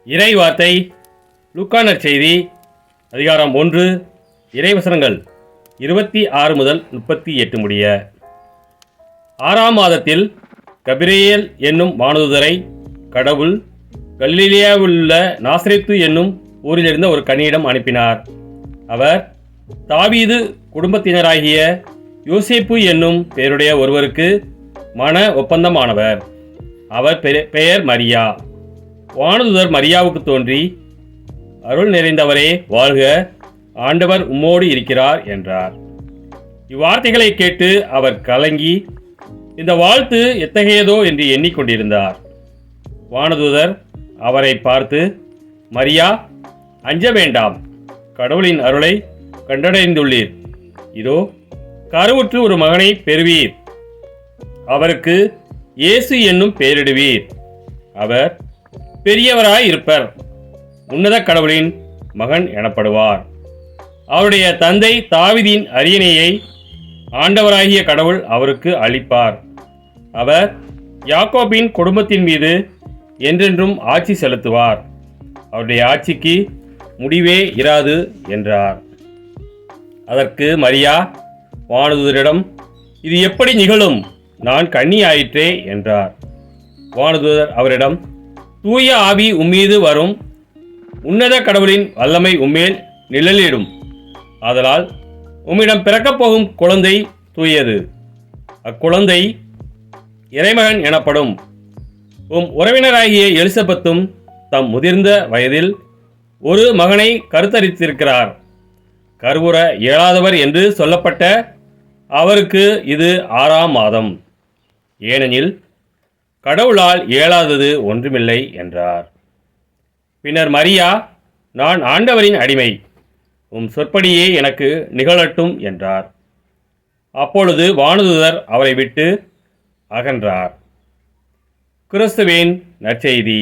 இறை வார்த்தை லூக்கா நற்செய்தி அதிகாரம் 1 இறைவசனங்கள் 26 முதல் 38 முடிய. 6ஆம் மாதத்தில் கபிரியேல் என்னும் வானதூதரை கடவுள் கலிலேயாவிலுள்ள நாசரேத்து என்னும் ஊரிலிருந்த ஒரு கன்னியிடம் அனுப்பினார். அவர் தாவீது குடும்பத்தினராகிய யோசேப்பு என்னும் பெயருடைய ஒருவருக்கு மன ஒப்பந்தமானவர். அவர் பெயர் மரியா. வானதூதர் மரியாவுக்கு தோன்றி, அருள் நிறைந்தவரே வாழ்க, ஆண்டவர் உம்மோடு இருக்கிறார் என்றார். இவ்வார்த்தைகளை கேட்டு அவர் கலங்கி இந்த வாழ்த்து எத்தகையதோ என்று எண்ணிக்கொண்டிருந்தார். வானதூதர் அவரை பார்த்து, மரியா, அஞ்ச வேண்டாம், கடவுளின் அருளை கண்டடைந்துள்ளீர். இதோ கருவுற்று ஒரு மகனை பெறுவீர். அவருக்கு இயேசு என்னும் பெயரிடுவீர். அவர் பெரியவராய் இருப்பர், உன்னத கடவுளின் மகன் எனப்படுவார். அவருடைய தந்தை தாவீதின் அரியணையை ஆண்டவராகிய கடவுள் அவருக்கு அளிப்பார். அவர் யாக்கோபின் குடும்பத்தின் மீது என்றென்றும் ஆட்சி செலுத்துவார். அவருடைய ஆட்சிக்கு முடிவே இராது என்றார். அதற்கு மரியா வானதூதரிடம், இது எப்படி நிகழும்? நான் கன்னி ஆயிற்றே என்றார். வானதூதர் அவரிடம், தூய ஆவி உம்மீது வரும், உன்னத கடவுளின் வல்லமை உம்மேல் நிழலிடும். ஆதலால் உம்மிடம் பிறக்கப் போகும் குழந்தை தூயது. அக்குழந்தை இறைமகன் எனப்படும். உம் உறவினராகிய எலிசபெத்தும் தம் முதிர்ந்த வயதில் ஒரு மகனை கருத்தரித்திருக்கிறார். கருவுற இயலாதவர் என்று சொல்லப்பட்ட அவருக்கு இது 6ஆம் மாதம். ஏனெனில் கடவுளால் இயலாதது ஒன்றுமில்லை என்றார். பின்னர் மரியா, நான் ஆண்டவரின் அடிமை, உம் சொற்படியே எனக்கு நிகழட்டும் என்றார். அப்பொழுது வானதூதர் அவரை விட்டு அகன்றார். கிறிஸ்துவின் நற்செய்தி.